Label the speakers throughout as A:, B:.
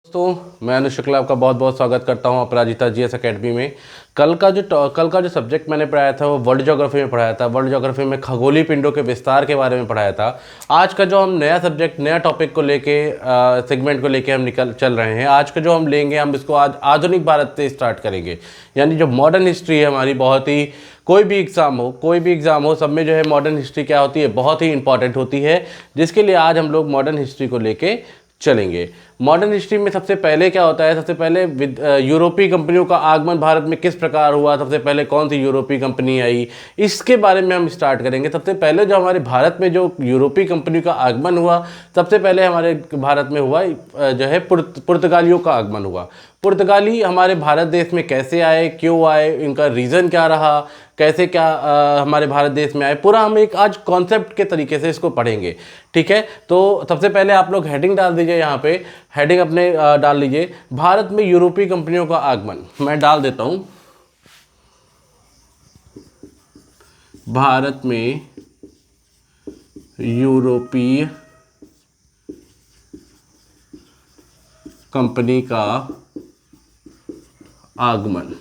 A: दोस्तों, मैं अनुज शुक्ला आपका बहुत बहुत स्वागत करता हूं अपराजिता जीएस एकेडमी में। कल का जो सब्जेक्ट मैंने पढ़ाया था वो वर्ल्ड ज्योग्राफी में पढ़ाया था। वर्ल्ड ज्योग्राफी में खगोलीय पिंडों के विस्तार के बारे में पढ़ाया था। आज का जो हम नया सब्जेक्ट, नया टॉपिक को लेके, सेगमेंट को लेके हम चल रहे हैं। आज का जो हम लेंगे, हम इसको आज आधुनिक भारत से स्टार्ट करेंगे। यानी जो मॉडर्न हिस्ट्री है हमारी, बहुत ही कोई भी एग्ज़ाम हो सब में जो है मॉडर्न हिस्ट्री क्या होती है, बहुत ही इंपॉर्टेंट होती है, जिसके लिए आज हम लोग मॉडर्न हिस्ट्री को लेके चलेंगे। मॉडर्न हिस्ट्री में सबसे पहले क्या होता है, सबसे पहले यूरोपीय कंपनियों का आगमन भारत में किस प्रकार हुआ, सबसे पहले कौन सी यूरोपीय कंपनी आई, इसके बारे में हम स्टार्ट करेंगे। सबसे पहले जो हमारे भारत में जो यूरोपीय कंपनी का आगमन हुआ, सबसे पहले हमारे भारत में हुआ जो है पुर्तगालियों का आगमन हुआ। पुर्तगाली हमारे भारत देश में कैसे आए, क्यों आए, इनका रीज़न क्या रहा, कैसे क्या हमारे भारत देश में आए, पूरा हम एक आज कॉन्सेप्ट के तरीके से इसको पढ़ेंगे। ठीक है, तो सबसे पहले आप लोग हेडिंग डाल दीजिए, यहाँ पे हेडिंग अपने डाल लीजिए, भारत में यूरोपीय कंपनियों का आगमन। मैं डाल देता हूँ, भारत में यूरोपीय कंपनी का आगमन।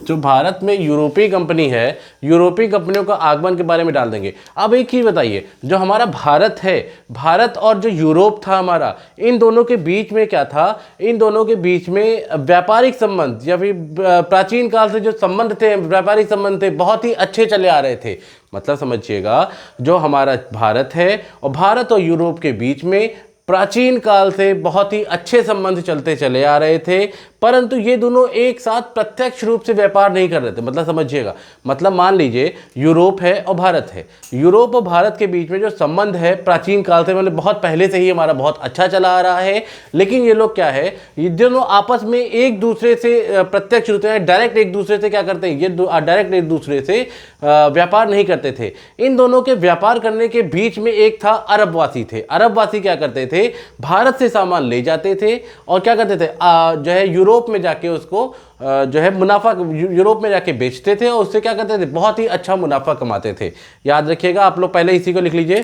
A: जो भारत में यूरोपीय कंपनी है, यूरोपीय कंपनियों का आगमन के बारे में डाल देंगे। अब एक चीज़ बताइए, जो हमारा भारत है, भारत और जो यूरोप था हमारा, इन दोनों के बीच में क्या था, इन दोनों के बीच में व्यापारिक संबंध या फिर प्राचीन काल से जो संबंध थे, व्यापारिक संबंध थे, बहुत ही अच्छे चले आ रहे थे। मतलब समझिएगा, जो हमारा भारत है और भारत और यूरोप के बीच में प्राचीन काल से बहुत ही अच्छे संबंध चलते चले आ रहे थे, परंतु ये दोनों एक साथ प्रत्यक्ष रूप से व्यापार नहीं कर रहे थे। मतलब समझिएगा, मतलब मान लीजिए यूरोप है और भारत है, यूरोप और भारत के बीच में जो संबंध है प्राचीन काल से, मतलब बहुत पहले से ही हमारा बहुत अच्छा चला आ रहा है। लेकिन ये लोग क्या है, ये दोनों आपस में एक दूसरे से प्रत्यक्ष रूप से, डायरेक्ट एक दूसरे से क्या करते हैं, ये डायरेक्ट एक दूसरे से व्यापार नहीं करते थे। इन दोनों के व्यापार करने के बीच में एक था अरबवासी थे। अरबवासी क्या करते थे, भारत से सामान ले जाते थे और क्या करते थे, जो है यूरोप में जाके उसको जो है मुनाफा, यूरोप में जाके बेचते थे और उससे क्या करते थे, बहुत ही अच्छा मुनाफा कमाते थे। याद रखिएगा, आप लोग पहले इसी को लिख लीजिए,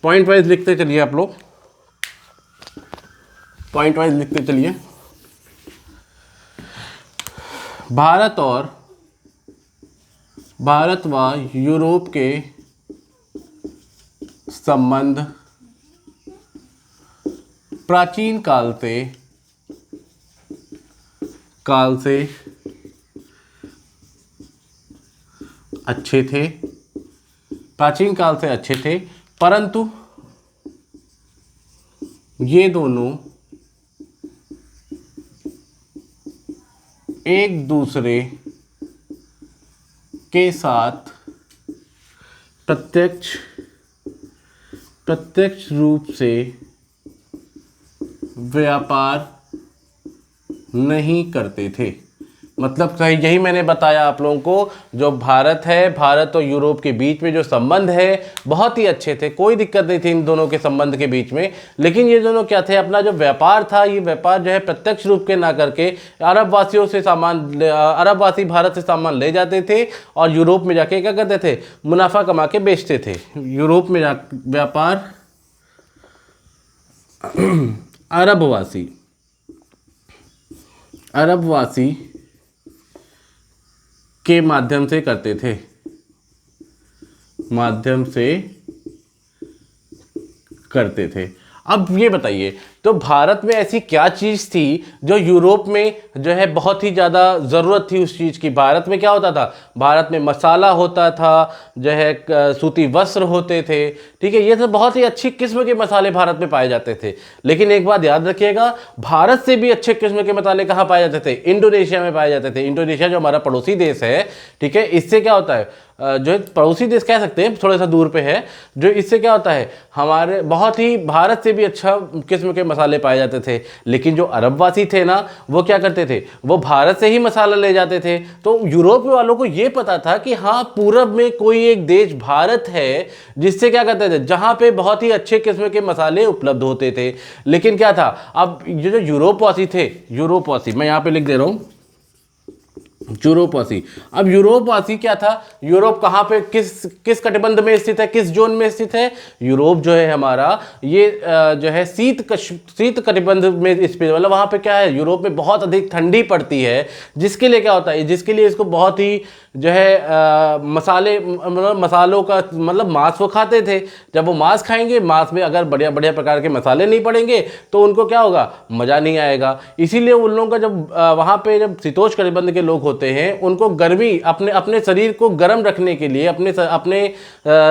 A: पॉइंट वाइज लिखते चलिए, आप लोग पॉइंट वाइज लिखते चलिए। भारत व यूरोप के संबंध प्राचीन काल से अच्छे थे, प्राचीन काल से अच्छे थे, परंतु ये दोनों एक दूसरे के साथ प्रत्यक्ष रूप से व्यापार नहीं करते थे। मतलब यही मैंने बताया आप लोगों को, जो भारत है, भारत और यूरोप के बीच में जो संबंध है बहुत ही अच्छे थे, कोई दिक्कत नहीं थी इन दोनों के संबंध के बीच में। लेकिन ये दोनों क्या थे, अपना जो व्यापार था, ये व्यापार जो है प्रत्यक्ष रूप के ना करके अरबवासी भारत से सामान ले जाते थे और यूरोप में जाके क्या करते थे, मुनाफा कमा के बेचते थे। यूरोप में व्यापार अरबवासी के माध्यम से करते थे, अब ये बताइए, तो भारत में ऐसी क्या चीज़ थी जो यूरोप में जो है बहुत ही ज़्यादा ज़रूरत थी उस चीज़ की। भारत में क्या होता था, भारत में मसाला होता था, जो है सूती वस्त्र होते थे, ठीक है, ये सब बहुत ही अच्छी किस्म के मसाले भारत में पाए जाते थे। लेकिन एक बात याद रखिएगा, भारत से भी अच्छे किस्म के मसाले कहाँ पाए जाते थे, इंडोनेशिया में पाए जाते थे। इंडोनेशिया जो हमारा पड़ोसी देश है, ठीक है, इससे क्या होता है, जो एक पड़ोसी देश कह सकते हैं, थोड़ा सा दूर पे है, जो इससे क्या होता है, हमारे बहुत ही भारत से भी अच्छा किस्म के मसाले पाए जाते थे। लेकिन जो अरबवासी थे ना, वो क्या करते थे, वो भारत से ही मसाला ले जाते थे। तो यूरोप वालों को ये पता था कि हाँ, पूरब में कोई एक देश भारत है जिससे क्या करते थे, जहाँ पे बहुत ही अच्छे किस्म के मसाले उपलब्ध होते थे। लेकिन क्या था, अब ये जो यूरोपवासी थे, यूरोपवासी मैं यहाँ पे लिख दे रहा हूँ, यूरोपवासी। अब यूरोपवासी क्या था? यूरोप कहाँ पे, किस किस कटिबंध में स्थित है, किस जोन में स्थित है? यूरोप जो है हमारा, ये जो है शीत कटिबंध में स्थित, मतलब वहाँ पे क्या है, यूरोप में बहुत अधिक ठंडी पड़ती है, जिसके लिए क्या होता है, जिसके लिए इसको बहुत ही जो है मसाले, मतलब मसालों का, मतलब मांस वो खाते थे। जब वो मांस खाएंगे, मांस में अगर बढ़िया बढ़िया प्रकार के मसाले नहीं पड़ेंगे तो उनको क्या होगा, मज़ा नहीं आएगा। इसीलिए उन लोगों का जब वहाँ पे जब शीतोष्ण कटिबंध के लोग होते हैं, उनको गर्मी, अपने अपने शरीर को गर्म रखने के लिए, अपने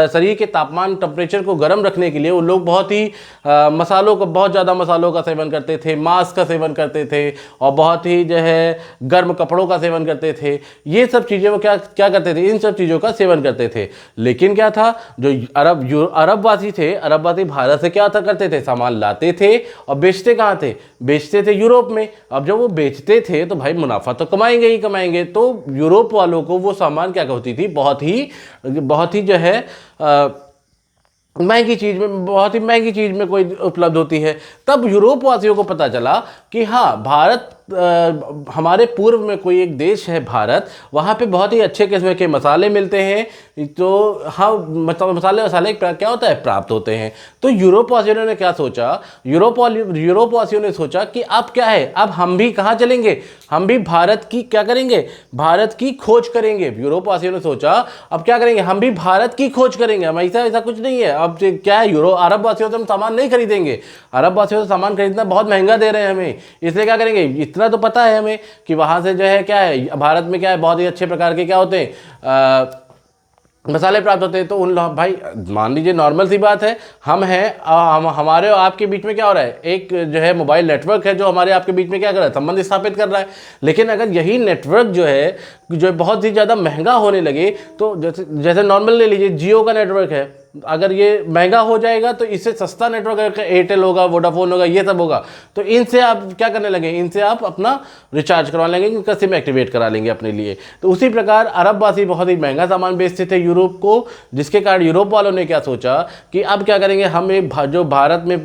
A: शरीर के तापमान, टेम्परेचर को गर्म रखने के लिए वो लोग बहुत ही मसालों का, बहुत ज़्यादा मसालों का सेवन करते थे, मांस का सेवन करते थे, और बहुत ही जो है गर्म कपड़ों का सेवन करते थे। ये सब चीज़ें वो क्या करते थे, इन सब चीज़ों का सेवन करते थे। लेकिन क्या था, जो अरबवासी थे, अरबवासी भारत से क्या करते थे, सामान लाते थे और बेचते कहाँ थे, बेचते थे यूरोप में। अब जब वो बेचते थे तो भाई मुनाफा तो कमाएंगे ही कमाएंगे, तो यूरोप वालों को वो सामान क्या होती थी, बहुत ही जो है महंगी चीज़ में, बहुत ही महंगी चीज़ में कोई उपलब्ध होती है। तब यूरोप वासियों को पता चला कि हाँ, भारत, हमारे पूर्व में कोई एक देश है भारत, वहाँ पे बहुत ही अच्छे किस्म के मसाले मिलते हैं, तो हाँ, मसाले क्या होता है, प्राप्त होते हैं। तो यूरोप वासियों ने क्या सोचा, यूरोप वासियों ने सोचा कि अब क्या है, अब हम भी कहाँ चलेंगे, हम भी भारत की क्या करेंगे, भारत की खोज करेंगे। यूरोप वासियों ने सोचा अब क्या करेंगे, हम भी भारत की खोज करेंगे। हम ऐसा कुछ नहीं है, अब क्या है, अरब वासियों से हम सामान नहीं खरीदेंगे, अरब वासियों से सामान खरीदना बहुत महंगा दे रहे हैं हमें, इसलिए क्या करेंगे, इतना तो पता है हमें कि वहाँ से जो है क्या है, भारत में क्या है, बहुत ही अच्छे प्रकार के क्या होते हैं, मसाले प्राप्त होते हैं। तो उन लोग, भाई मान लीजिए नॉर्मल सी बात है, हम हैं, हमारे और आपके बीच में क्या हो रहा है, एक जो है मोबाइल नेटवर्क है जो हमारे आपके बीच में क्या कर रहा है, संबंध स्थापित कर रहा है। लेकिन अगर यही नेटवर्क जो है बहुत ही ज़्यादा महंगा होने लगे, तो जैसे नॉर्मल ले लीजिए, जियो का नेटवर्क है, अगर ये महंगा हो जाएगा तो इससे सस्ता नेटवर्क एयरटेल होगा, वोडाफोन होगा, ये सब होगा, तो इनसे आप क्या करने लगे, इनसे आप अपना रिचार्ज करवा लेंगे, इनका सिम एक्टिवेट करा लेंगे अपने लिए। तो उसी प्रकार अरबवासी बहुत ही महंगा सामान बेचते थे यूरोप को, जिसके कारण यूरोप वालों ने क्या सोचा कि अब क्या करेंगे, हम जो भारत में,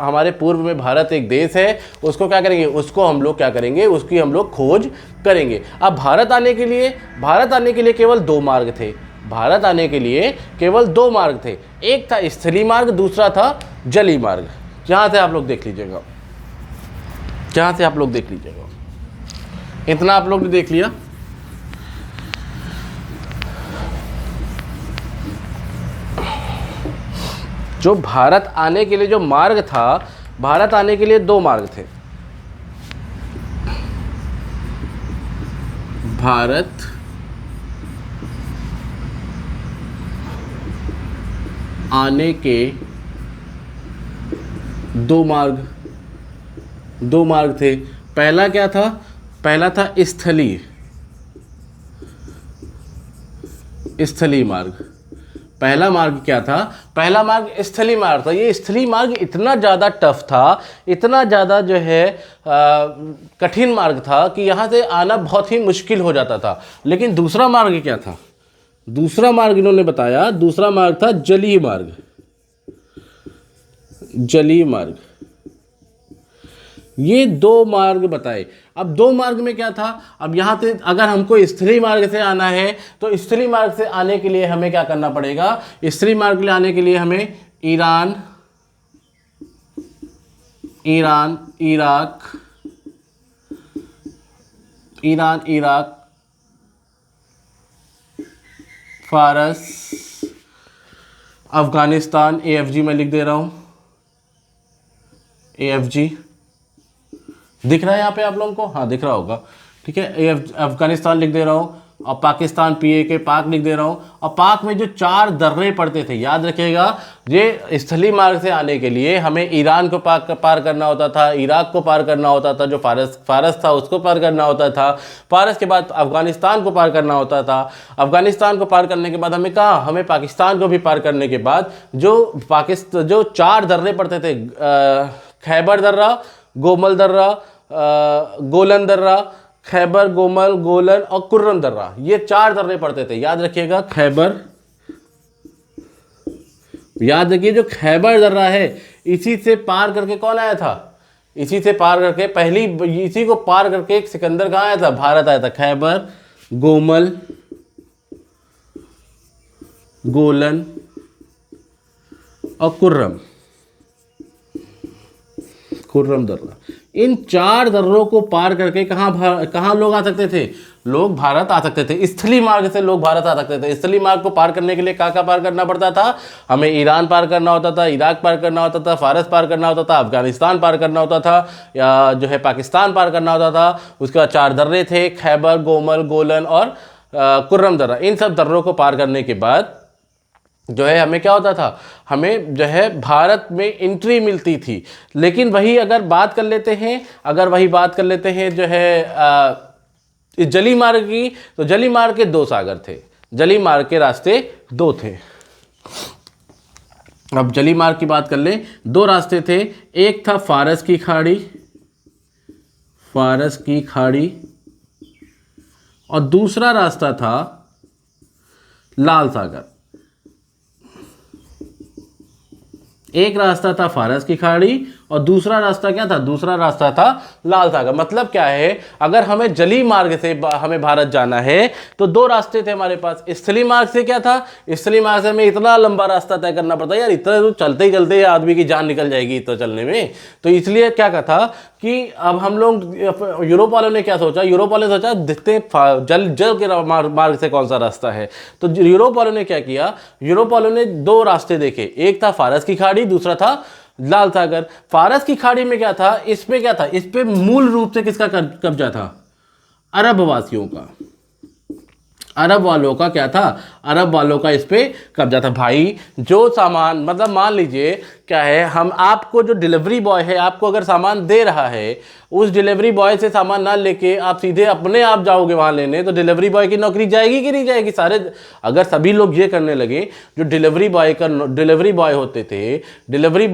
A: हमारे पूर्व में भारत एक देश है, उसको क्या करेंगे, उसको हम लोग क्या करेंगे, उसकी हम लोग खोज करेंगे। अब भारत आने के लिए केवल दो मार्ग थे, भारत आने के लिए केवल दो मार्ग थे, एक था स्थलीय मार्ग, दूसरा था जलीय मार्ग। जहाँ से आप लोग देख लीजिएगा, इतना आप लोग ने देख लिया। जो भारत आने के लिए जो मार्ग था, भारत आने के लिए दो मार्ग थे, भारत आने के दो मार्ग थे। पहला क्या था, पहला था स्थलीय मार्ग। पहला मार्ग क्या था, पहला मार्ग स्थलीय मार्ग था। ये स्थलीय मार्ग इतना ज़्यादा टफ था, इतना ज़्यादा जो है कठिन मार्ग था कि यहाँ से आना बहुत ही मुश्किल हो जाता था। लेकिन दूसरा मार्ग क्या था, दूसरा मार्ग इन्होंने बताया, दूसरा मार्ग था जलीय मार्ग। जलीय मार्ग, ये दो मार्ग बताए। अब दो मार्ग में क्या था, अब यहाँ से अगर हमको स्थलीय मार्ग से आना है तो स्थलीय मार्ग से आने के लिए हमें क्या करना पड़ेगा, स्थलीय मार्ग ले आने के लिए हमें ईरान, इराक, फारस, अफगानिस्तान, AFG में लिख दे रहा हूँ, AFG दिख रहा है यहाँ पे आप लोगों को, हाँ दिख रहा होगा, ठीक है। अफगानिस्तान लिख दे रहा हूँ, और पाकिस्तान, PAK, पाक लिख दे रहा हूँ। और पाक में जो 4 दर्रे पड़ते थे, याद रखिएगा, ये स्थलीय मार्ग से आने के लिए हमें ईरान को पार करना होता था, इराक को पार करना होता था, जो फारस था उसको पार करना होता था, फारस के बाद अफगानिस्तान को पार करना होता था, अफगानिस्तान को पार करने के बाद हमें हमें पाकिस्तान को भी पार करने के बाद जो 4 दर्रे पड़ते थे, खैबर दर्रा, गोमल दर्रा, गोलन दर्रा, खैबर, गोमल, गोलन और कुर्रन दर्रा, ये 4 दर्रे पड़ते थे। याद रखिएगा, याद रखिए जो खैबर दर्रा है, इसी से पार करके कौन आया था, इसी से पार करके इसी को पार करके एक सिकंदर कहाँ आया था, भारत आया था। खैबर गोमल, गोलन और खुर्रम दर्रा। इन 4 दर्रों को पार करके कहाँ लोग आ सकते थे? लोग भारत आ सकते थे। स्थलीय मार्ग से लोग भारत आ सकते थे। स्थलीय मार्ग को पार करने के लिए कहाँ पार करना पड़ता था? हमें ईरान पार करना होता था, इराक पार करना होता था, फारस पार करना होता था, अफगानिस्तान पार करना होता था, या जो है पाकिस्तान पार करना होता था। उसके बाद 4 दर्रे थे, खैबर, गोमल, गोलन और खुर्रम दर्रा। इन सब दर्रों को पार करने के बाद जो है हमें क्या होता था? हमें जो है भारत में एंट्री मिलती थी। लेकिन वही अगर बात कर लेते हैं जो है इस जली मार्ग की, तो जली मार्ग के 2 सागर थे। जली मार्ग के रास्ते 2 थे। अब जली मार्ग की बात कर लें, 2 रास्ते थे। एक था फारस की खाड़ी और दूसरा रास्ता था लाल सागर। एक रास्ता था फारस की खाड़ी और दूसरा रास्ता क्या था? दूसरा रास्ता था लाल सागर। मतलब क्या है, अगर हमें जली मार्ग से हमें भारत जाना है तो 2 रास्ते थे हमारे पास। स्थलीय मार्ग से क्या था? स्थलीय मार्ग से हमें इतना लंबा रास्ता तय करना पड़ता है यार, इतना तो चलते ही चलते आदमी की जान निकल जाएगी इतना चलने में। तो इसलिए क्या कहा था कि अब हम लोग, यूरोप वालों ने क्या सोचा? यूरोप वालों ने सोचा देखते हैं जल के मार्ग से कौन सा रास्ता है। तो यूरोप वालों ने क्या किया? यूरोप वालों ने 2 रास्ते देखे। एक था फारस की खाड़ी, दूसरा था लाल सागर। फारस की खाड़ी में क्या था? इस पे मूल रूप से किसका कब्जा था? अरब वासियों का। अरब वालों का क्या था? अरब वालों का इस पे कब्जा था। भाई जो सामान, मतलब मान लीजिए क्या है, हम आपको जो डिलीवरी बॉय है आपको अगर सामान दे रहा है, उस डिलीवरी बॉय से सामान ना लेके आप सीधे अपने आप जाओगे वहां लेने, तो डिलीवरी बॉय की नौकरी जाएगी कि नहीं जाएगी? अगर सभी लोग ये करने लगे, जो डिलीवरी बॉय होते थे, डिलीवरी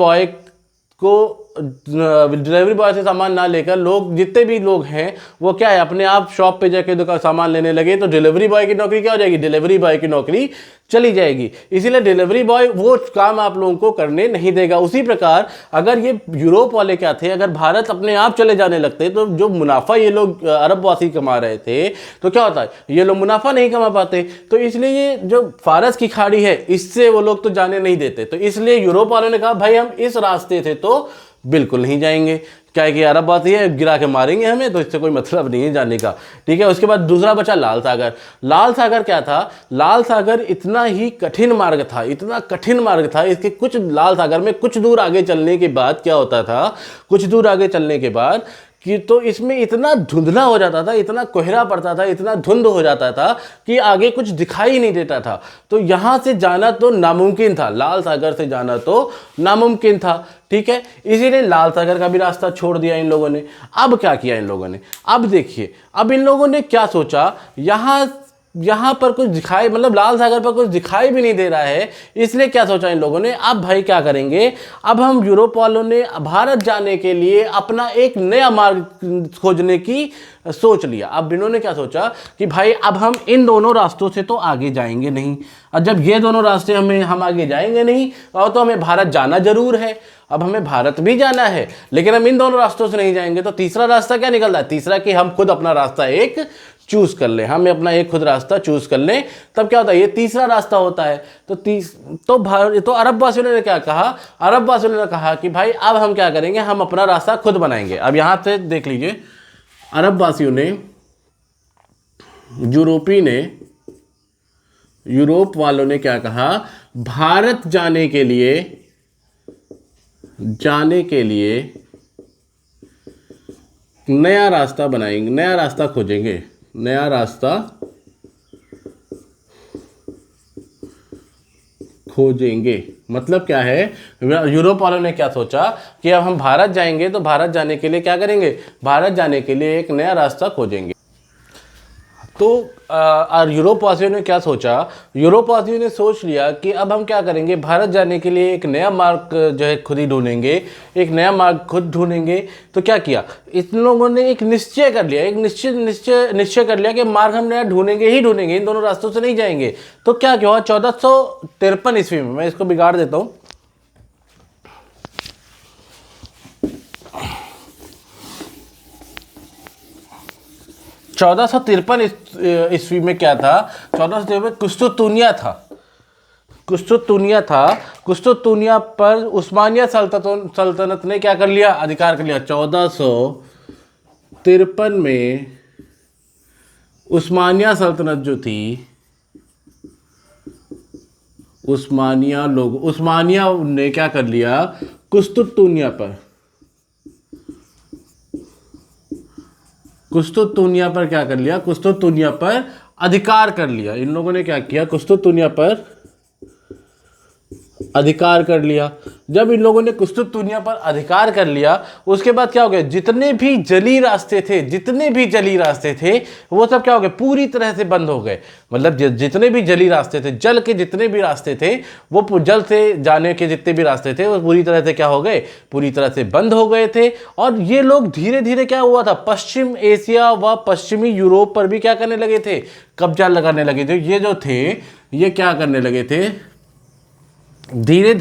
A: बॉय से सामान ना लेकर लोग, जितने भी लोग हैं वो क्या है, अपने आप शॉप पे जाके दुकान सामान लेने लगे, तो डिलीवरी बॉय की नौकरी क्या हो जाएगी? डिलीवरी बॉय की नौकरी चली जाएगी। इसीलिए डिलीवरी बॉय वो काम आप लोगों को करने नहीं देगा। उसी प्रकार अगर ये यूरोप वाले क्या थे, अगर भारत अपने आप चले जाने लगते तो जो मुनाफा ये लोग अरबवासी कमा रहे थे, तो क्या होता है, ये लोग मुनाफा नहीं कमा पाते। तो इसलिए ये जो फारस की खाड़ी है इससे वो लोग तो जाने नहीं देते। तो इसलिए यूरोप वालों ने कहा भाई हम इस रास्ते से तो बिल्कुल नहीं जाएंगे, क्या है कि अरब बात ये है, गिरा के मारेंगे हमें, तो इससे कोई मतलब नहीं है जाने का। ठीक है। उसके बाद दूसरा बचा लाल सागर। लाल सागर क्या था? लाल सागर इतना ही कठिन मार्ग था, इतना कठिन मार्ग था, इसके कुछ लाल सागर में कुछ दूर आगे चलने के बाद क्या होता था, कुछ दूर आगे चलने के बाद कि तो इसमें इतना धुंधला हो जाता था, इतना कोहरा पड़ता था, इतना धुंध हो जाता था कि आगे कुछ दिखाई नहीं देता था। तो यहाँ से जाना तो नामुमकिन था, लाल सागर से जाना तो नामुमकिन था। ठीक है। इसीलिए लाल सागर का भी रास्ता छोड़ दिया इन लोगों ने। अब क्या किया इन लोगों ने? अब देखिए, अब इन लोगों ने क्या सोचा, यहाँ पर कुछ दिखाई, मतलब लाल सागर पर कुछ दिखाई भी नहीं दे रहा है, इसलिए क्या सोचा इन लोगों ने, अब भाई क्या करेंगे, अब हम यूरोप वालों ने भारत जाने के लिए अपना एक नया मार्ग खोजने की सोच लिया। अब इन्होंने क्या सोचा कि भाई अब हम इन दोनों रास्तों से तो आगे जाएंगे नहीं, और जब ये दोनों रास्ते हम आगे जाएंगे नहीं, और तो हमें भारत जाना जरूर है। अब हमें भारत भी जाना है, लेकिन हम इन दोनों रास्तों से नहीं जाएंगे, तो तीसरा रास्ता क्या निकल रहा है? तीसरा कि हम खुद अपना रास्ता एक चूज कर लें, हम अपना एक खुद रास्ता चूज कर लें। तब क्या होता है, ये तीसरा रास्ता होता है। तो अरब वासियों ने क्या कहा? अरब वासियों ने कहा कि भाई अब हम क्या करेंगे, हम अपना रास्ता खुद बनाएंगे। अब यहां से देख लीजिए, अरब वासियों ने, यूरोप वालों ने क्या कहा, भारत जाने के लिए नया रास्ता बनाएंगे, नया रास्ता खोजेंगे, नया रास्ता खोजेंगे। मतलब क्या है, यूरोप वालों ने क्या सोचा कि अब हम भारत जाएंगे तो भारत जाने के लिए क्या करेंगे, भारत जाने के लिए एक नया रास्ता खोजेंगे। तो यूरोप वासियों ने क्या सोचा, यूरोप वासियों ने सोच लिया कि अब हम क्या करेंगे, भारत जाने के लिए एक नया मार्ग जो है खुद ही ढूंढेंगे, एक नया मार्ग खुद ढूंढेंगे। तो क्या किया इन लोगों ने, एक निश्चय कर लिया, एक निश्चय कर लिया कि मार्ग हम नया ढूंढेंगे ही ढूंढेंगे, इन दोनों रास्तों से नहीं जाएंगे। तो क्या हुआ, 1453 ईस्वी में, मैं इसको बिगाड़ देता हूँ, 1453 ईस्वी में क्या था, 1453 कुस्तुतुनिया था, कुस्तुतुनिया था। कुस्तुतुनिया पर उस्मानिया सल्तनत ने क्या कर लिया, अधिकार कर लिया। 1453 में उस्मानिया सल्तनत जो थी, उस्मानिया ने क्या कर लिया, कुस्तुतुनिया पर क्या कर लिया, कुस्तुतुनिया पर अधिकार कर लिया। इन लोगों ने क्या किया, कुस्तुतुनिया पर अधिकार कर लिया। जब इन लोगों ने कुस्तुतुनिया पर अधिकार कर लिया, उसके बाद क्या हो गया, जितने भी जली रास्ते थे वो सब क्या हो गए, पूरी तरह से बंद हो गए। मतलब जितने भी जली रास्ते थे, जल के जितने भी रास्ते थे, वो जल से जाने के जितने भी रास्ते थे वो पूरी तरह से क्या हो गए, पूरी तरह से बंद हो गए थे। और ये लोग धीरे धीरे क्या हुआ था, पश्चिम एशिया व पश्चिमी यूरोप पर भी क्या करने लगे थे, कब्जा लगाने लगे थे। ये जो थे ये क्या करने लगे थे, धीरे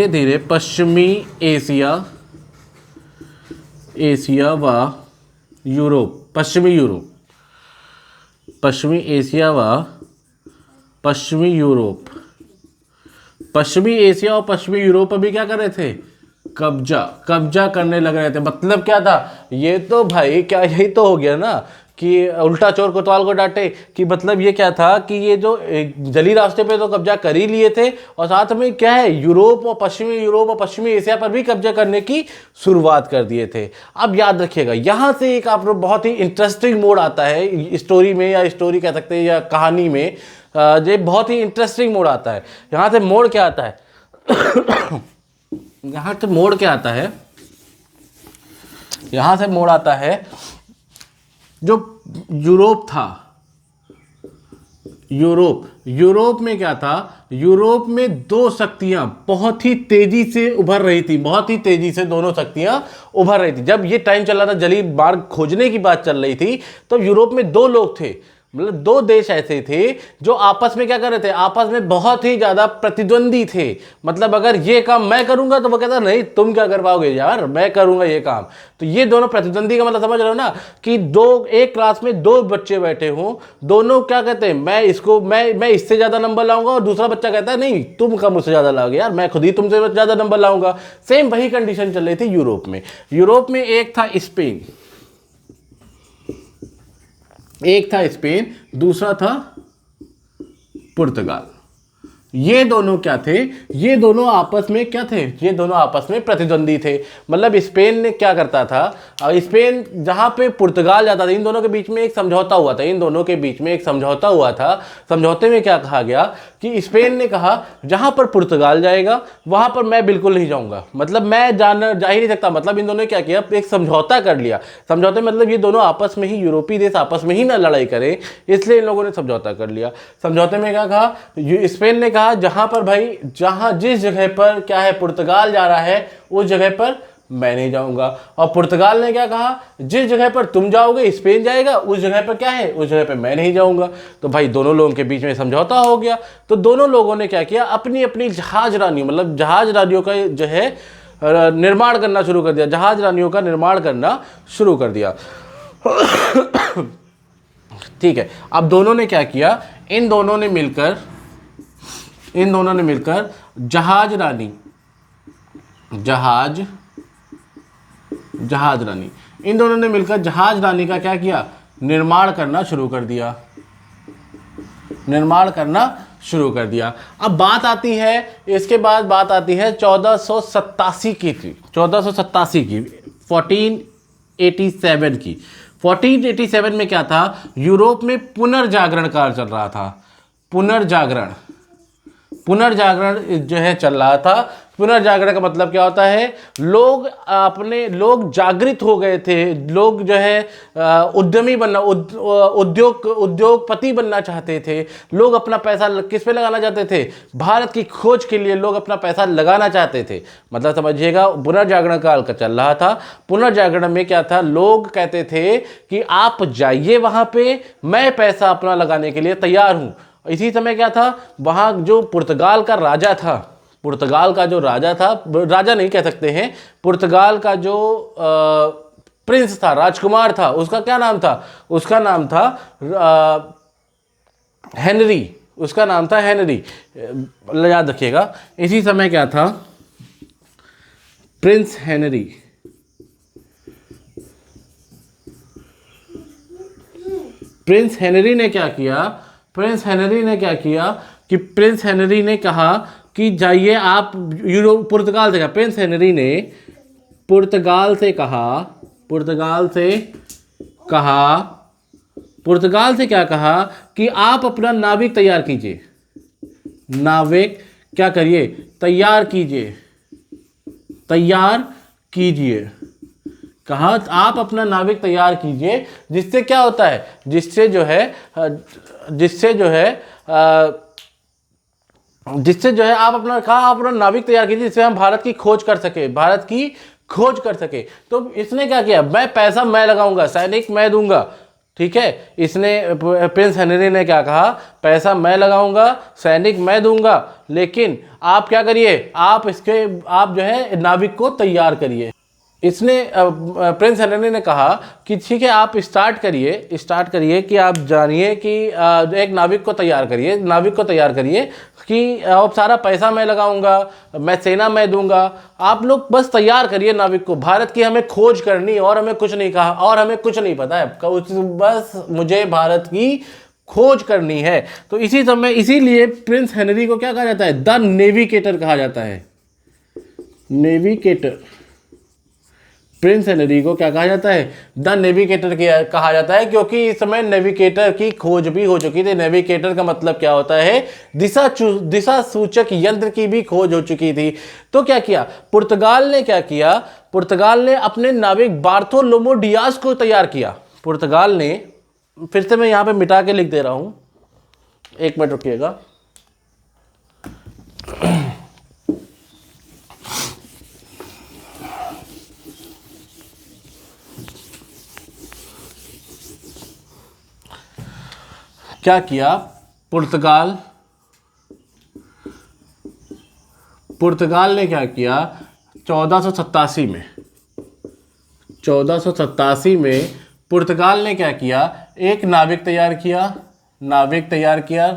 A: धीरे पश्चिमी एशिया व यूरोप, पश्चिमी एशिया व पश्चिमी एशिया और पश्चिमी यूरोप पर भी क्या कर रहे थे, कब्जा करने लग रहे थे। मतलब क्या था ये, तो भाई क्या यही तो हो गया ना कि उल्टा चोर कोतवाल को डांटे, कि मतलब ये क्या था कि ये जो जली रास्ते पे तो कब्जा कर ही लिए थे, और साथ में क्या है, यूरोप और पश्चिमी एशिया पर भी कब्जा करने की शुरुआत कर दिए थे। अब याद रखिएगा, यहाँ से एक आप बहुत ही इंटरेस्टिंग मोड़ आता है स्टोरी में, या स्टोरी कह सकते हैं या कहानी में, ये बहुत ही इंटरेस्टिंग मोड़ आता है। यहाँ से मोड़ क्या आता है यहाँ से मोड़ क्या आता है, यहाँ से मोड़ आता है जो यूरोप था, यूरोप में क्या था, यूरोप में दो शक्तियां बहुत ही तेजी से उभर रही थी, बहुत ही तेजी से दोनों शक्तियां उभर रही थी। जब ये टाइम चल रहा था, जली मार्ग खोजने की बात चल रही थी, तो यूरोप में दो लोग थे, मतलब दो देश ऐसे थे जो आपस में क्या कर रहे थे, आपस में बहुत ही ज्यादा प्रतिद्वंदी थे। मतलब अगर ये काम मैं करूंगा तो वो कहता नहीं तुम क्या कर पाओगे यार, मैं करूंगा ये काम। तो ये दोनों प्रतिद्वंदी का मतलब समझ रहे हो ना, कि एक क्लास में दो बच्चे बैठे हों, दोनों क्या कहते हैं, मैं इससे ज्यादा नंबर लाऊंगा, और दूसरा बच्चा कहता है नहीं तुम कम मुझसे ज्यादा लाओगे यार, मैं खुद ही तुमसे ज्यादा नंबर लाऊंगा। सेम वही कंडीशन चल रही थी यूरोप में। एक था स्पेन, दूसरा था पुर्तगाल। ये दोनों क्या थे, ये दोनों आपस में क्या थे, ये दोनों आपस में प्रतिद्वंदी थे। मतलब स्पेन ने क्या करता था, स्पेन जहां पे पुर्तगाल जाता था, इन दोनों के बीच में एक समझौता हुआ था। समझौते में क्या कहा गया कि स्पेन ने कहा जहां पर पुर्तगाल जाएगा वहां पर मैं बिल्कुल नहीं जाऊंगा, मतलब मैं जा ही नहीं सकता। मतलब इन दोनों ने क्या किया, एक समझौता कर लिया। समझौते मतलब ये दोनों आपस में ही, यूरोपीय देश आपस में ही ना लड़ाई करें, इसलिए इन लोगों ने समझौता कर लिया। समझौते में क्या कहा, स्पेन ने कहा जहां पर भाई, जिस जगह पर क्या है पुर्तगाल जा रहा है उस जगह पर मैं नहीं जाऊंगा। और पुर्तगाल ने क्या कहा, जिस जगह पर तुम जाओगे स्पेन जाएगा, उस जगह पर क्या है, उस जगह पर मैं नहीं जाऊंगा। तो भाई दोनों लोगों के बीच में समझौता हो गया। तो दोनों लोगों ने क्या किया, अपनी अपनी जहाज रानियों, मतलब जहाज रानियों का जो है निर्माण करना शुरू कर दिया। ठीक है, अब दोनों ने क्या किया, इन दोनों ने मिलकर जहाज रानी इन दोनों ने मिलकर जहाज रानी का क्या किया, निर्माण करना शुरू कर दिया। अब बात आती है, इसके बाद बात आती है 1487 की 1487 की। 1487 में क्या था, यूरोप में पुनर्जागरण काल चल रहा था। पुनर्जागरण जो है चल रहा था। पुनर्जागरण का मतलब क्या होता है, लोग जागृत हो गए थे, लोग जो है उद्यमी बनना, उद्योगपति बनना चाहते थे। लोग अपना पैसा किस पे लगाना चाहते थे, भारत की खोज के लिए लोग अपना पैसा लगाना चाहते थे। मतलब समझिएगा, पुनर्जागरण काल का चल रहा था। पुनर्जागरण में क्या था, लोग कहते थे कि आप जाइए वहां पे, मैं पैसा अपना लगाने के लिए तैयार हूं। इसी समय क्या था, वहां जो पुर्तगाल का राजा नहीं कह सकते हैं, पुर्तगाल का जो प्रिंस था, राजकुमार था, उसका क्या नाम था? उसका नाम था हेनरी, उसका नाम था हेनरी, याद रखिएगा। इसी समय क्या था? Prince Henry. प्रिंस हेनरी ने क्या किया? प्रिंस हेनरी ने क्या किया कि प्रिंस हेनरी ने कहा कि जाइए आप यूरोप, पुर्तगाल से कहा, प्रिंस हेनरी ने पुर्तगाल से कहा, पुर्तगाल से कहा, पुर्तगाल से क्या कहा कि आप अपना नाविक तैयार कीजिए, नाविक क्या करिए? तैयार कीजिए, तैयार कीजिए। कहा आप अपना नाविक तैयार कीजिए, जिससे क्या होता है? जिससे जो है आप अपना, कहा आप अपना नाविक तैयार कीजिए जिससे हम भारत की खोज कर सके, भारत की खोज कर सके। तो इसने क्या किया? मैं पैसा मैं लगाऊंगा, सैनिक मैं दूंगा, ठीक है। इसने, प्रिंस हेनरी ने क्या कहा? पैसा मैं लगाऊंगा, सैनिक मैं दूंगा, लेकिन आप क्या करिए? आप जो है नाविक को तैयार करिए। इसने, प्रिंस हेनरी ने कहा कि ठीक है आप स्टार्ट करिए कि आप जानिए कि एक नाविक को तैयार करिए कि अब सारा पैसा मैं लगाऊंगा, मैं सेना मैं दूंगा, आप लोग बस तैयार करिए नाविक को, भारत की हमें खोज करनी, और हमें कुछ नहीं कहा, और हमें कुछ नहीं पता है, बस मुझे भारत की खोज करनी है। तो इसी समय, इसीलिए प्रिंस हेनरी को क्या कहा जाता है? द नेविगेटर कहा जाता है, नेविगेटर। प्रिंस हेनरी को क्या कहा जाता है? द नेविगेटर कहा जाता है, क्योंकि इस समय नेविगेटर की खोज भी हो चुकी थी। नेविगेटर का मतलब क्या होता है? दिशा सूचक यंत्र की भी खोज हो चुकी थी। तो क्या किया पुर्तगाल ने? क्या किया पुर्तगाल ने? अपने नाविक बार्थोलोमो डियाज को तैयार किया। पुर्तगाल ने, फिर से मैं यहां पे मिटा के लिख दे रहा हूं, एक मिनट रुकिएगा। क्या किया पुर्तगाल ने क्या किया? 1487 में पुर्तगाल ने क्या किया? एक नाविक तैयार किया,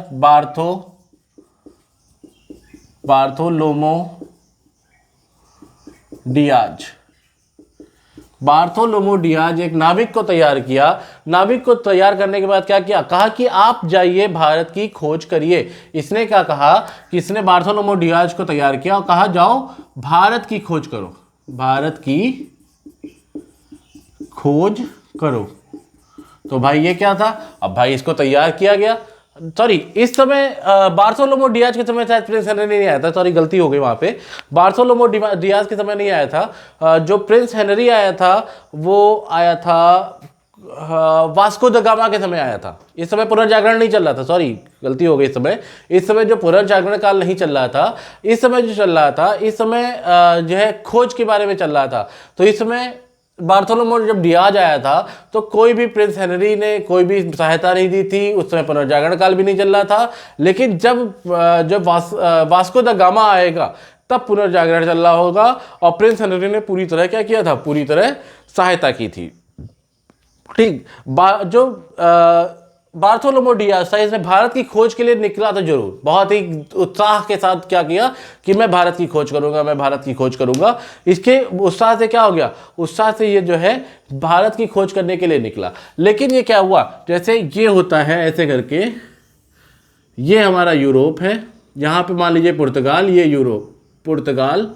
A: बार्थोलोमो डियाज एक नाविक को तैयार किया। नाविक को तैयार करने के बाद क्या किया? कहा कि आप जाइए भारत की खोज करिए। इसने क्या कहा कि इसने बार्थोलोमो डियाज को तैयार किया और कहा जाओ भारत की खोज करो, भारत की खोज करो। तो भाई ये क्या था? अब भाई इसको तैयार किया गया। सॉरी, इस समय बार्थोलोमो डियाज के समय शायद प्रिंस हेनरी नहीं आया था, सॉरी गलती हो गई वहां पे, बार्थोलोमो डियाज के समय नहीं आया था। जो प्रिंस हेनरी आया था वो आया था वास्को द गामा के समय आया था। इस समय पुनर्जागरण नहीं चल रहा था, सॉरी गलती हो गई। इस समय जो पुनर्जागरण काल नहीं चल रहा था, इस समय जो चल रहा था, इस समय जो है खोज के बारे में चल रहा था। तो इस समय बार्थोलोमो जब डियाज आया था तो कोई भी प्रिंस हेनरी ने कोई भी सहायता नहीं दी थी, उस समय पुनर्जागरण काल भी नहीं चल रहा था। लेकिन जब वास्को द गामा आएगा तब पुनर्जागरण चल रहा होगा, और प्रिंस हेनरी ने पूरी तरह क्या किया था? पूरी तरह सहायता की थी, ठीक। जो बार्थोलोमो डियाज था, इसने भारत की खोज के लिए निकला था जरूर, बहुत ही उत्साह के साथ क्या किया कि मैं भारत की खोज करूंगा, मैं भारत की खोज करूंगा। इसके उत्साह से क्या हो गया? उत्साह से ये जो है भारत की खोज करने के लिए निकला। लेकिन ये क्या हुआ? जैसे ये होता है ऐसे करके, ये हमारा यूरोप है, यहां पे मान लीजिए पुर्तगाल, ये यूरोप, पुर्तगाल,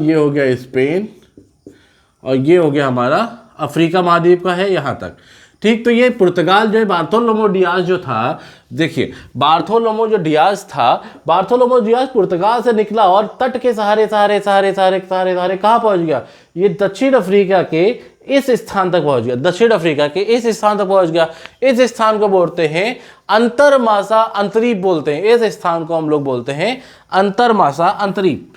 A: ये हो गया स्पेन, और ये हो गया हमारा अफ्रीका महाद्वीप का है यहां तक, ठीक। तो ये पुर्तगाल जो है, बार्थोलोमो डियाज जो था, देखिए बार्थोलोमो डियाज पुर्तगाल से निकला और तट के सहारे कहां पहुंच गया? ये दक्षिण अफ्रीका के इस स्थान तक पहुंच गया, दक्षिण अफ्रीका के इस स्थान तक पहुंच गया। इस स्थान को बोलते हैं अंतरमासा अंतरीप बोलते हैं। इस स्थान को हम लोग बोलते हैं अंतरमासा अंतरीप,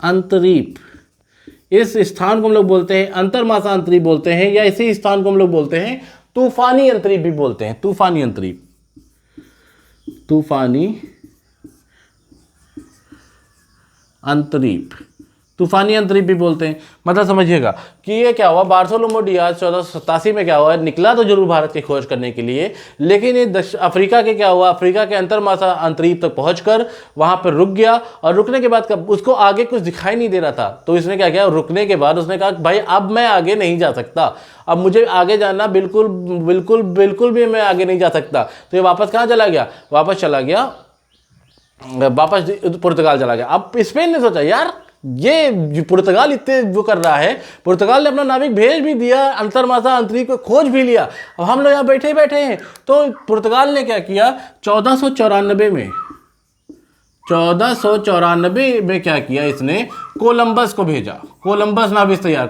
A: अंतरीप। इस स्थान को हम लोग बोलते हैं अंतरमासा अंतरीप बोलते हैं, या इसी स्थान को हम लोग बोलते हैं तूफानी अंतरीप भी बोलते हैं, तूफानी अंतरीप, तूफानी अंतरीप, तूफानी अंतरीप भी बोलते हैं। मतलब समझिएगा कि ये क्या हुआ, बार्थोलोमेव डियाज 1487 में क्या हुआ, निकला तो जरूर भारत की खोज करने के लिए, लेकिन ये अफ्रीका के क्या हुआ, अफ्रीका के अंतरमासा अंतरीप तक पहुंचकर वहां पर रुक गया। और रुकने के बाद उसको आगे कुछ दिखाई नहीं दे रहा था, तो इसने क्या किया, रुकने के बाद उसने कहा भाई अब मैं आगे नहीं जा सकता, अब मुझे आगे जाना बिल्कुल बिल्कुल बिल्कुल भी मैं आगे नहीं जा सकता। तो ये वापस कहाँ चला गया, वापस चला गया, वापस पुर्तगाल चला गया। अब स्पेन ने सोचा यार ये पुर्तगाल इतने वो कर रहा है, पुर्तगाल ने अपना नाविक भेज भी दिया, अंतरमासा अंतरिक्ष को खोज भी लिया, अब हम लोग यहाँ बैठे बैठे हैं। तो पुर्तगाल ने क्या किया, 1494 में 1494 में क्या किया, इसने कोलंबस को भेजा। कोलंबस नाविक तैयार,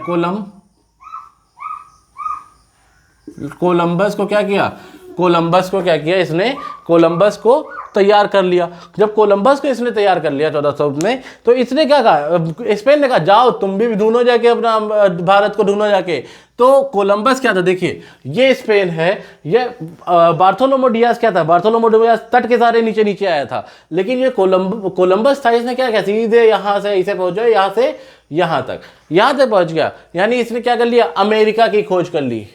A: कोलंबस को क्या किया, कोलंबस को क्या किया इसने, कोलंबस को तैयार कर लिया। जब कोलंबस को इसने तैयार कर लिया 1400 में, तो इसने क्या कहा, स्पेन ने कहा जाओ तुम भी ढूंढो जाके अपना भारत को ढूंढो जाके। तो कोलंबस क्या था, देखिए ये स्पेन है, ये बार्थोलोमेव डियाज क्या था, बार्थोलोमेव डियाज तट के सारे नीचे नीचे आया था, लेकिन ये कोलंबस था, इसने क्या किया, सीधे यहाँ से इसे पहुंचा, यहाँ से यहाँ तक पहुंच गया। यानी इसने क्या कर लिया, अमेरिका की खोज कर ली।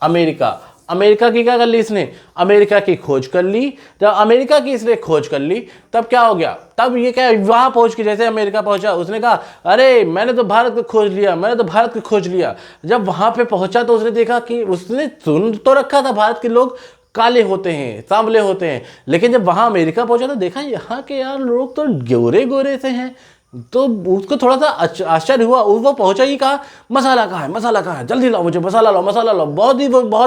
A: अमेरिका की क्या कर ली इसने, अमेरिका की खोज कर ली। जब अमेरिका की इसने खोज कर ली तब क्या हो गया, तब ये क्या, वहां पहुंच के जैसे अमेरिका पहुंचा, उसने कहा अरे मैंने तो भारत को खोज लिया, मैंने तो भारत को खोज लिया। जब वहां पे पहुंचा तो उसने देखा कि उसने सुन तो रखा था भारत के लोग काले होते हैं, सांवले होते हैं, लेकिन जब वहां अमेरिका पहुंचा तो देखा यहाँ के यार लोग तो गोरे गोरे से हैं। तो उसको थोड़ा सा आश्चर्य हुआ। वो पहुंचा ही कहा मसाला कहाँ है, मसाला कहाँ है, जल्दी लाओ मुझे मसाला लाओ, मसाला लाओ। बहुत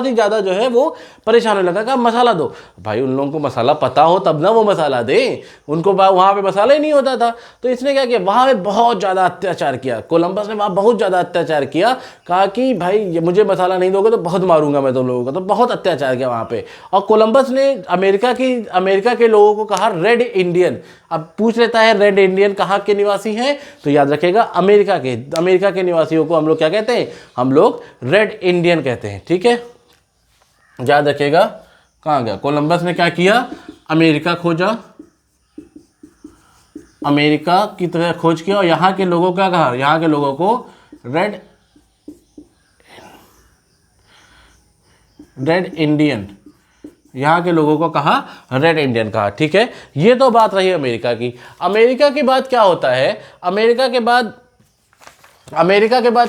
A: ही ज़्यादा जो है वो परेशान होने लगा, कहा मसाला दो। भाई उन लोगों को मसाला पता हो तब ना वो मसाला दे, उनको वहाँ पे मसाला ही नहीं होता था। तो इसने क्या किया, वहाँ पे बहुत ज़्यादा अत्याचार किया, कोलंबस ने वहाँ बहुत ज़्यादा अत्याचार किया। कहा कि भाई मुझे मसाला नहीं दोगे तो बहुत मारूंगा मैं तुम लोगों को। तो बहुत अत्याचार किया वहाँ पे। और कोलंबस ने अमेरिका के लोगों को कहा रेड इंडियन। अब पूछ लेता है रेड इंडियन कहाँ के निवासी हैं, तो याद रखेगा अमेरिका के निवासियों को हम लोग क्या कहते हैं, हम लोग रेड इंडियन कहते हैं। ठीक है, याद रखेगा। कहाँ गया, कोलंबस ने क्या किया, अमेरिका खोजा, अमेरिका की तरह खोज किया और यहाँ के लोगों का कहा, यहाँ के लोगों को रेड इंडियन, यहाँ के लोगों को कहा रेड इंडियन कहा। ठीक है, ये तो बात रही अमेरिका की। अमेरिका के बाद क्या होता है, अमेरिका के बाद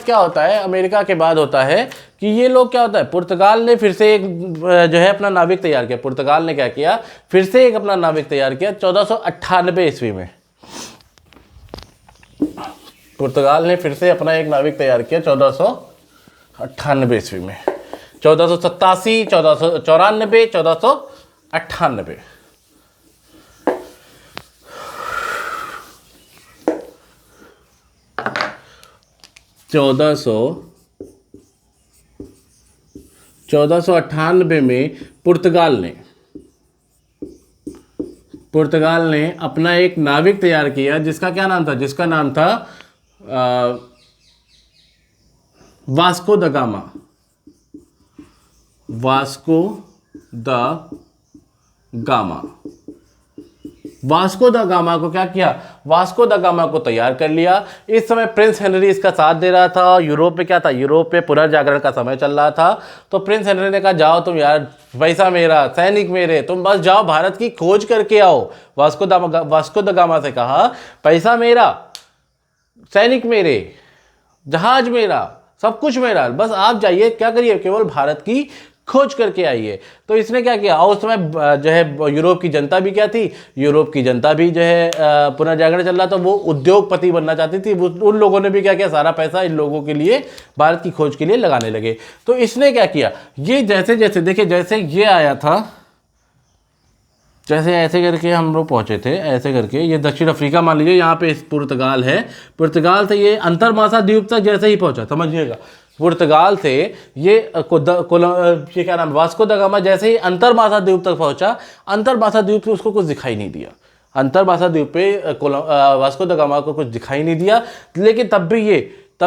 A: क्या होता है, अमेरिका के बाद होता है कि ये लोग क्या होता है, पुर्तगाल ने फिर से एक जो है अपना नाविक तैयार किया। पुर्तगाल ने क्या किया, फिर से एक अपना नाविक तैयार किया 1498 ईस्वी में। पुर्तगाल ने फिर से अपना एक नाविक तैयार किया 1498 ईस्वी में, 1487, 1494, 1498। चौदह सौ 98 में पुर्तगाल ने अपना एक नाविक तैयार किया जिसका क्या नाम था, जिसका नाम था Vasco the gamma. Vasco the gamma को क्या किया, वास्को द गामा को तैयार कर लिया। इस समय प्रिंस हेनरी इसका साथ दे रहा था। यूरोप में क्या था, यूरोप में पुनर्जागरण का समय चल रहा था। तो प्रिंस हेनरी ने कहा जाओ तुम यार, पैसा मेरा, सैनिक मेरे, तुम बस जाओ भारत की खोज करके आओ। वास्को द गामा से कहा पैसा मेरा, सैनिक मेरे, जहाज मेरा, सब कुछ मेरा, बस आप जाइए, क्या करिए, केवल भारत की खोज करके आइए। तो इसने क्या किया, और उस समय जो है यूरोप की जनता भी क्या थी, यूरोप की जनता भी जो है पुनर्जागरण चल रहा था, वो उद्योगपति बनना चाहती थी। उन लोगों ने भी क्या किया, सारा पैसा इन लोगों के लिए, भारत की खोज के लिए लगाने लगे। तो इसने क्या किया, ये जैसे जैसे देखिए, जैसे ये आया था, जैसे ऐसे करके हम लोग पहुंचे थे, ऐसे करके ये दक्षिण अफ्रीका मान लीजिए, यहाँ पे पुर्तगाल है, पुर्तगाल से ये अंतरमासा द्वीप तक जैसे ही पहुंचा, समझिएगा, पुर्तगाल से ये क्या नाम, वास्को द गामा जैसे ही अंतरमासा द्वीप तक पहुंचा, अंतरमासा द्वीप पे उसको कुछ दिखाई नहीं दिया। अंतरमासा द्वीप पे वास्को द गामा को कुछ दिखाई नहीं दिया, लेकिन तब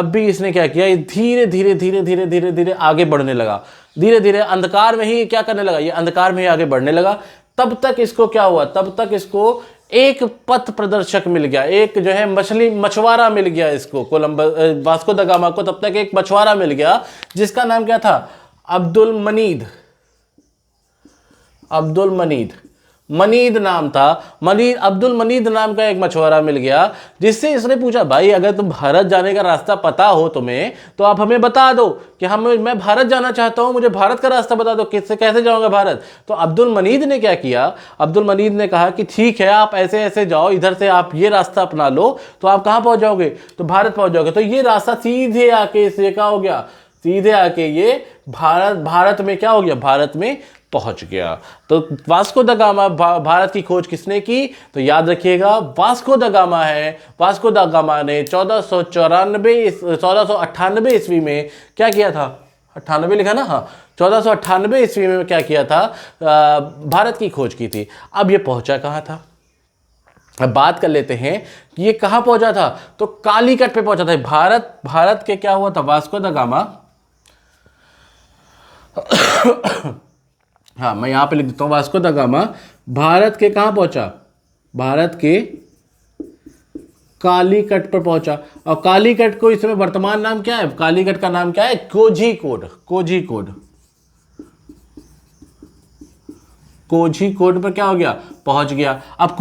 A: भी इसने क्या किया, ये धीरे धीरे आगे बढ़ने लगा। धीरे धीरे अंधकार में ही क्या करने लगा, ये अंधकार में ही आगे बढ़ने लगा। तब तक इसको क्या हुआ, तब तक इसको एक पथ प्रदर्शक मिल गया, एक जो है मछुआरा मिल गया इसको, कोलंबस वास्को द गामा को तब तक एक मछुआरा मिल गया जिसका नाम क्या था, अब्दुल मनीद। अब्दुल मनीद, मनीद नाम था, मनीद, अब्दुल मनीद नाम का एक मछुआरा मिल गया, जिससे इसने पूछा भाई अगर तुम भारत जाने का रास्ता पता हो तुम्हें तो आप हमें बता दो कि मैं भारत जाना चाहता हूं, मुझे भारत का रास्ता बता दो, किससे कैसे जाऊंगा भारत। तो अब्दुल मनीद ने क्या किया, अब्दुल मनीद ने कहा कि ठीक है आप ऐसे ऐसे जाओ, इधर से आप ये रास्ता अपना लो तो आप कहां पहुंच जाओगे, तो भारत पहुंच जाओगे। तो ये रास्ता सीधे आके इससे क्या हो गया, सीधे आके ये भारत में क्या हो गया, भारत में पहुंच गया। तो वास्को द गामा, भारत की खोज किसने की, तो याद रखिएगा वास्को द गामा है। वास्को द गामा ने 1498 ईस्वी में क्या किया था, 98 लिखा ना, हाँ 1498 ईस्वी में क्या किया था, भारत की खोज की थी। अब ये पहुंचा कहाँ था, अब बात कर लेते हैं कि ये कहाँ पहुंचा था, तो कालीकट पे पहुंचा था। भारत के क्या हुआ था, वास्को द गामा हाँ मैं यहां पे लिख देता हूं, वास्को द गामा भारत के कहां पहुंचा, भारत के कालीकट पर पहुंचा। और कालीकट को इसमें वर्तमान नाम क्या है, कालीकट का नाम क्या है, कोझिकोड। कोझिकोड पर क्या हो गया, पहुंच गया। अब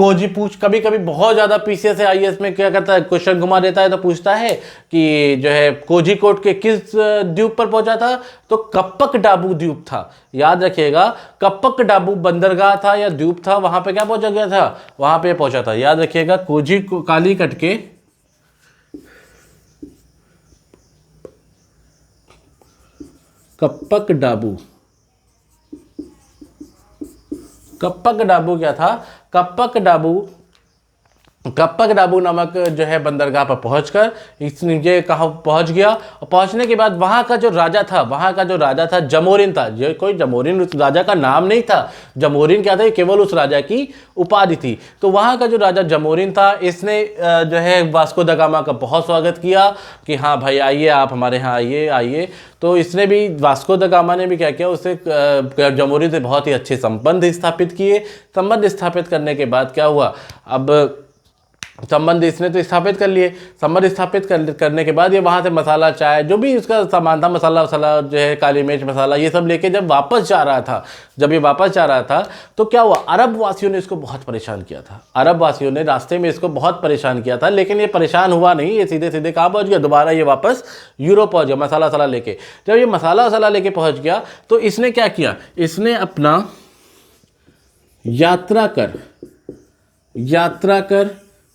A: कभी कभी बहुत ज्यादा पीसीएस से आईएएस में क्या करता है, क्वेश्चन घुमा देता है, तो पूछता है कि जो है कोझिकोड के किस द्वीप पर पहुंचा था, तो कप्पक डाबू द्वीप था। याद रखिएगा कप्पक डाबू बंदरगाह था या द्वीप था, वहां पे क्या पहुंचा गया था, वहां पे पहुंचा था। याद रखिएगा कालीकट के कप्पक डाबू क्या था, कप्पक डाबू नामक जो है बंदरगाह पर पहुंचकर ये कहाँ पहुंच गया। और पहुंचने के बाद वहां का जो राजा था जमोरिन था। ये कोई जमोरिन उस राजा का नाम नहीं था, जमोरिन क्या था, केवल उस राजा की उपाधि थी। तो वहां का जो राजा जमोरिन था, इसने जो है वास्को द गामा का बहुत स्वागत किया कि हाँ भाई आइए, आप हमारे यहाँ आइए। तो इसने भी, वास्को द गामा ने भी क्या किया, उससे जमोरिन से बहुत ही अच्छे संबंध स्थापित किए। संबंध स्थापित करने के बाद क्या हुआ, अब संबंध इसने तो स्थापित कर लिए। संबंध स्थापित करने के बाद ये वहाँ से मसाला, चाय, जो भी उसका सामान था, मसाला जो है, काली मिर्च मसाला, ये सब लेके जब ये वापस जा रहा था तो क्या हुआ, अरब वासियों ने इसको बहुत परेशान किया था। अरब वासियों ने रास्ते में इसको बहुत परेशान किया था, लेकिन ये परेशान हुआ नहीं, ये सीधे सीधे कहाँ पहुँच गया, दोबारा ये वापस यूरोप पहुँच गया मसाला वसाला लेके। जब ये मसाला वसाला लेके पहुँच गया तो इसने क्या किया, इसने अपना यात्रा कर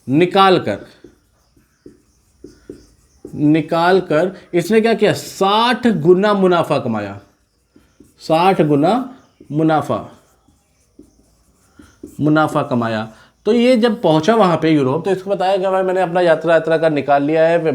A: निकाल कर इसने क्या किया, 60 गुना मुनाफा कमाया। 60 गुना मुनाफा कमाया। तो ये जब पहुंचा वहां पे यूरोप, तो इसको बताया कि भाई मैंने अपना यात्रा कर निकाल लिया है,